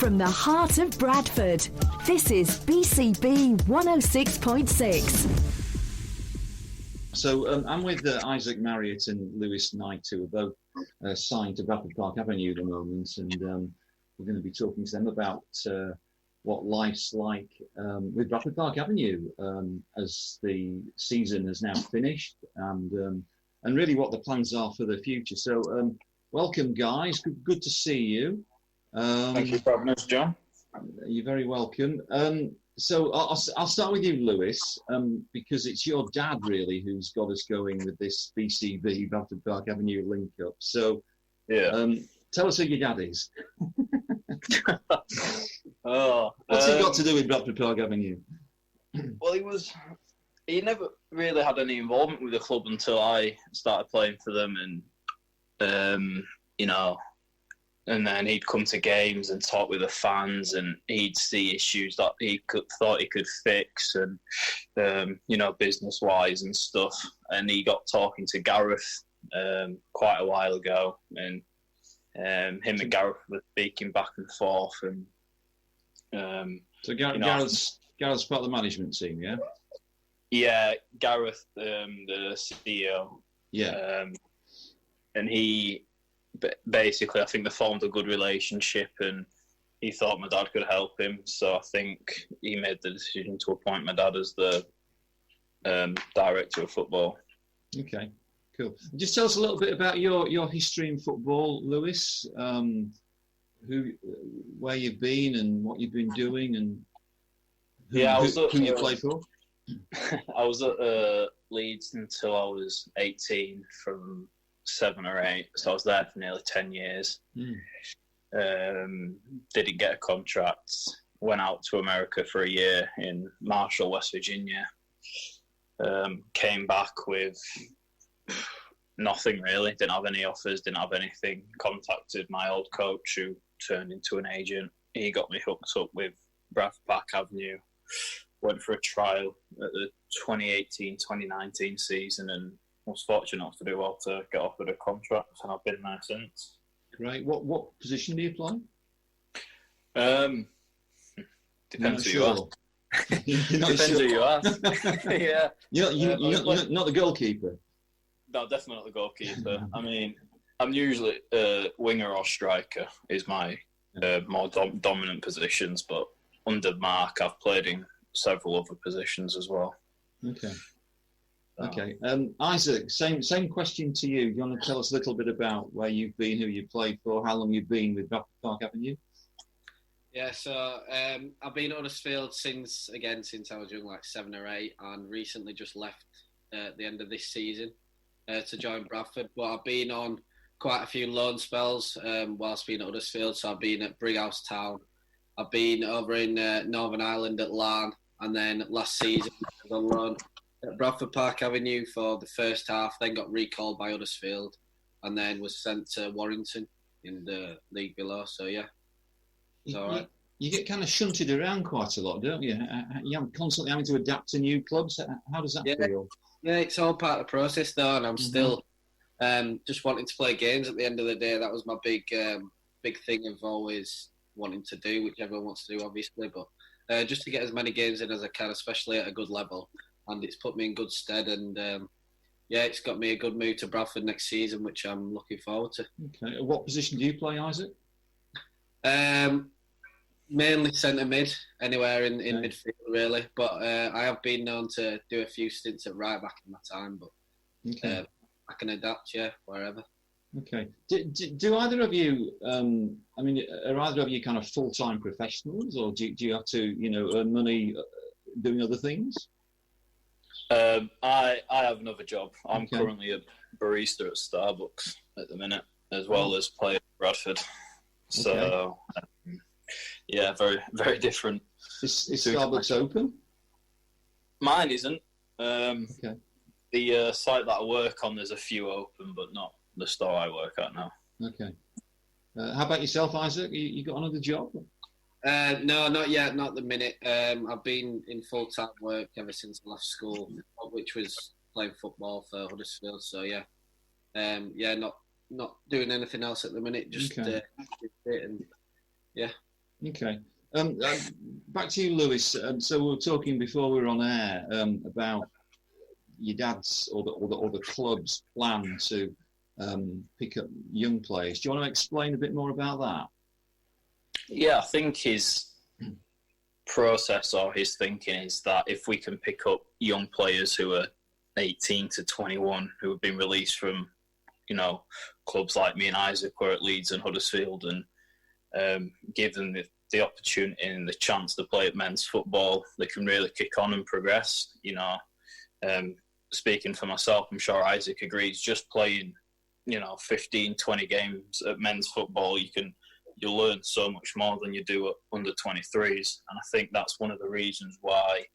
from the heart of Bradford. This is BCB 106.6. So I'm with Isaac Marriott and Lewis Knight, who are both signed to Bradford Park Avenue at the moment, and we're going to be talking to them about what life's like with Bradford Park Avenue as the season has now finished, and really what the plans are for the future. So welcome, guys. Good to see you. Thank you for having us, John. You're very welcome. So I'll start with you, Lewis, because it's your dad really who's got us going with this BCB, Bradford Park Avenue link up. So tell us who your dad is. What's he got to do with Bradford Park Avenue? Well, he never really had any involvement with the club until I started playing for them, and and then he'd come to games and talk with the fans, and he'd see issues that thought he could fix, and business wise and stuff. And he got talking to Gareth quite a while ago, and him and Gareth were speaking back and forth. And so Gareth's part of the management team, yeah. Yeah, Gareth, the CEO. Yeah, and he. Basically, I think they formed a good relationship, and he thought my dad could help him. So I think he made the decision to appoint my dad as the director of football. Okay, cool. Just tell us a little bit about your history in football, Lewis. Where you've been and what you've been doing, and who you played for. I was at Leeds until I was 18 from 7 or 8, so I was there for nearly 10 years. Didn't get a contract, went out to America for a year in Marshall, West Virginia. Came back with nothing really, didn't have any offers, didn't have anything. Contacted my old coach, who turned into an agent. He got me hooked up with Bradford Park Avenue. Went for a trial at the 2018-2019 season, and was fortunate enough to do well to get offered a contract, and I've been there since. Great. What position do you play? Depends who you ask. Depends who you ask. Yeah. You're not the goalkeeper? No, definitely not the goalkeeper. I mean, I'm usually winger or striker is my more dominant positions, but under Mark, I've played in several other positions as well. Okay. Okay, Isaac, same question to you. Do you want to tell us a little bit about where you've been, who you played for, how long you've been with Bradford Park Avenue? Yeah, so I've been at Horsfall since I was young, like 7 or 8, and recently just left at the end of this season to join Bradford. But I've been on quite a few loan spells whilst being at Horsfall. So I've been at Brighouse Town, I've been over in Northern Ireland at Larne, and then last season I was on loan at Bradford Park Avenue for the first half, then got recalled by Huddersfield, and then was sent to Warrington in the league below. So yeah, it's all right. You get kind of shunted around quite a lot, don't you? You're constantly having to adapt to new clubs. How does that feel? Yeah, it's all part of the process though, and I'm still just wanting to play games at the end of the day. That was my big thing of always wanting to do, which everyone wants to do obviously, but just to get as many games in as I can, especially at a good level. And it's put me in good stead, and it's got me a good move to Bradford next season, which I'm looking forward to. Okay, what position do you play, Isaac? Mainly centre mid, anywhere in midfield really. But I have been known to do a few stints at right back in my time, but I can adapt, wherever. Okay. Do either of you? Are either of you kind of full-time professionals, or do you have to, earn money doing other things? I have another job. I'm currently a barista at Starbucks at the minute, as well as playing at Bradford. So, very, very different. Is Starbucks open? Mine isn't. The site that I work on, there's a few open, but not the store I work at now. Okay. How about yourself, Isaac? You got another job? No, not yet, not at the minute. I've been in full-time work ever since I left school, which was playing football for Huddersfield. So not doing anything else at the minute. Just and Okay. Back to you, Lewis. So we were talking before we were on air about your dad's or the club's plan to pick up young players. Do you want to explain a bit more about that? Yeah, I think his process or his thinking is that if we can pick up young players who are 18 to 21 who have been released from, clubs like me and Isaac were at Leeds and Huddersfield, and give them the opportunity and the chance to play at men's football, they can really kick on and progress. Speaking for myself, I'm sure Isaac agrees, just playing 15, 20 games at men's football, you'll learn so much more than you do at under 23s. And I think that's one of the reasons why,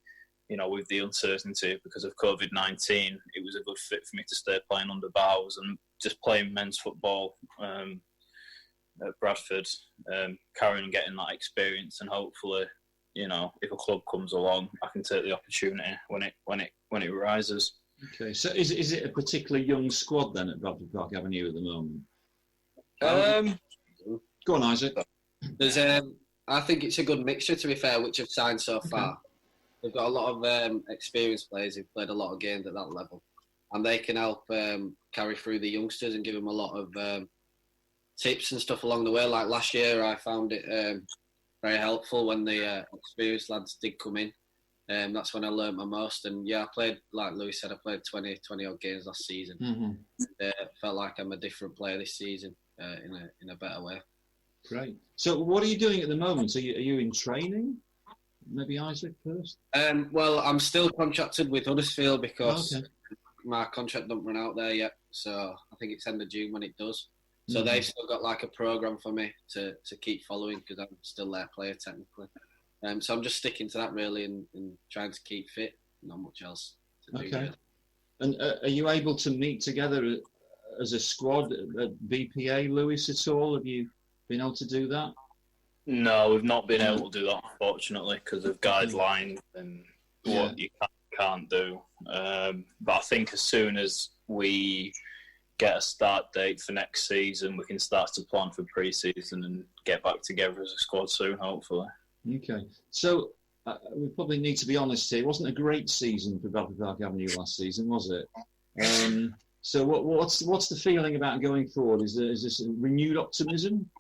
with the uncertainty because of COVID-19, it was a good fit for me to stay playing under Bowers and just playing men's football at Bradford, carrying on getting that experience, and hopefully, if a club comes along, I can take the opportunity when it arises. Okay, so is it a particularly young squad then at Bradford Park Avenue at the moment? Go on, Isaac. There's I think it's a good mixture, to be fair, which have signed so far. They've got a lot of experienced players who've played a lot of games at that level, and they can help carry through the youngsters and give them a lot of tips and stuff along the way. Like last year, I found it very helpful when the experienced lads did come in. That's when I learned my most. And yeah, I played, like Lewis said, I played 20 odd games last season. Mm-hmm. Felt like I'm a different player this season in a better way. Great. So what are you doing at the moment? Are you in training? Maybe Isaac first? Well, I'm still contracted with Huddersfield because my contract don't run out there yet. So I think it's end of June when it does. So they've still got like a programme for me to keep following because I'm still their player technically. So I'm just sticking to that really and trying to keep fit. Not much else to do. Really. And are you able to meet together as a squad at BPA, Lewis, at all? Have you been able to do that? No, we've not been able to do that, unfortunately, because of guidelines and what you can't do. But I think as soon as we get a start date for next season, we can start to plan for pre-season and get back together as a squad soon, hopefully. Okay. So we probably need to be honest here. It wasn't a great season for Bradford Park Avenue last season, was it? So what's the feeling about going forward? Is this a renewed optimism?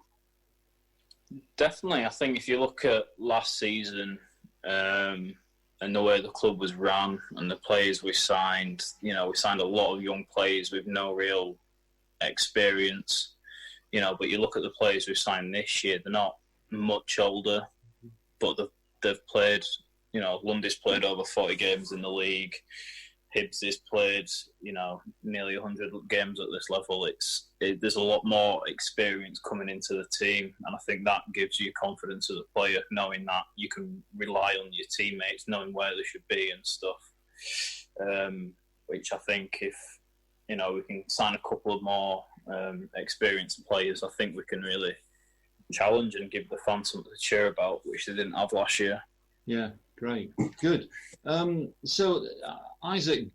Definitely. I think if you look at last season and the way the club was run and the players we signed, we signed a lot of young players with no real experience, but you look at the players we signed this year, they're not much older, but they've played, Lundy's played over 40 games in the league. Hibbs has played, nearly 100 games at this level. There's a lot more experience coming into the team, and I think that gives you confidence as a player, knowing that you can rely on your teammates, knowing where they should be and stuff. Which I think if we can sign a couple of more experienced players, I think we can really challenge and give the fans something to cheer about, which they didn't have last year. Yeah, great, good. So Isaac,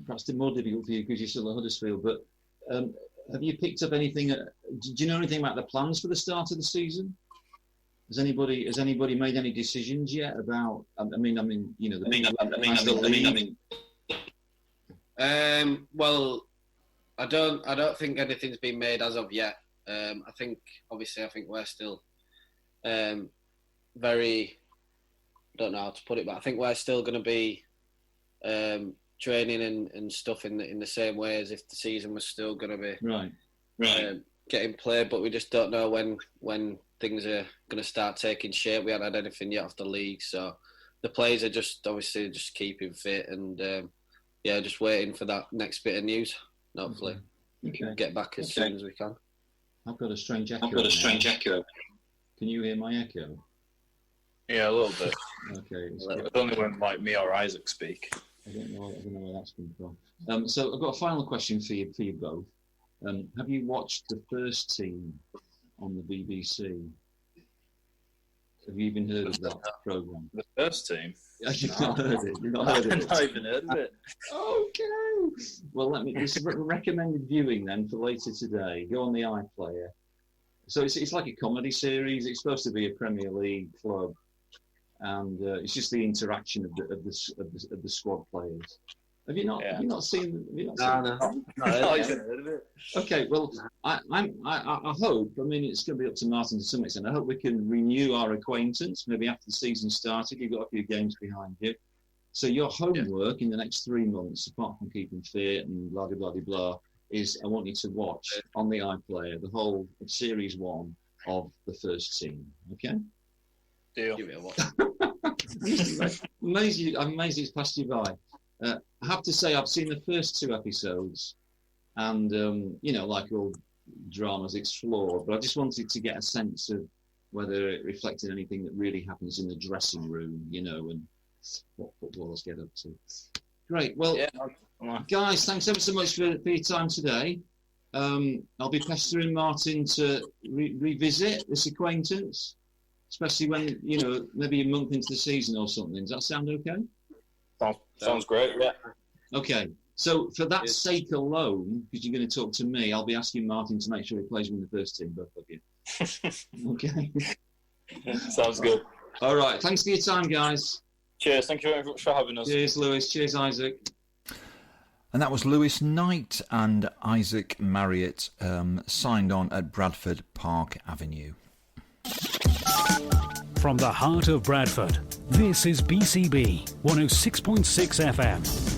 perhaps it's more difficult for you because you're still at Huddersfield, but have you picked up anything? Do you know anything about the plans for the start of the season? Has anybody made any decisions yet about? Well, I don't think anything's been made as of yet. I think we're still very. I don't know how to put it, but I think we're still going to be training and stuff in the same way as if the season was still going to be right. Getting played. But we just don't know when things are going to start taking shape. We haven't had anything yet off the league, so the players are just keeping fit and just waiting for that next bit of news. Hopefully, we can get back as soon as we can. I've got a strange echo. Can you hear my echo? Yeah, a little bit. Okay. It's only when me or Isaac speak. I don't know where that's come from. So I've got a final question for you both. Have you watched The First Team on the BBC? Have you even heard of that programme? The First Team? You've not heard it? You've not heard of it? I've not even heard of it. Okay. Well, this is recommended viewing then for later today. Go on the iPlayer. So it's like a comedy series. It's supposed to be a Premier League club, and it's just the interaction of the squad players. Have you not seen? No. Okay, well, I hope. I mean, it's going to be up to Martin to some extent. I hope we can renew our acquaintance. Maybe after the season started, you've got a few games behind you. So your homework in the next 3 months, apart from keeping fit and blah blah blah blah, is I want you to watch on the iPlayer the whole of Series 1 of the first team. Okay. Deal. Give it a watch. I'm amazed it's passed you by. I have to say, I've seen the first 2 episodes, and like all dramas, it's flawed. But I just wanted to get a sense of whether it reflected anything that really happens in the dressing room, and what footballers get up to. Great. Well, guys, thanks ever so much for your time today. I'll be pestering Martin to revisit this acquaintance, especially when maybe a month into the season or something. Does that sound okay? Sounds great, yeah. Okay, so for that sake alone, because you're going to talk to me, I'll be asking Martin to make sure he plays with the first team, both of you. Okay. Sounds good. All right, thanks for your time, guys. Cheers, thank you very much for having us. Cheers, Lewis. Cheers, Isaac. And that was Lewis Knight and Isaac Marriott signed on at Bradford Park Avenue. From the heart of Bradford, this is BCB 106.6 FM.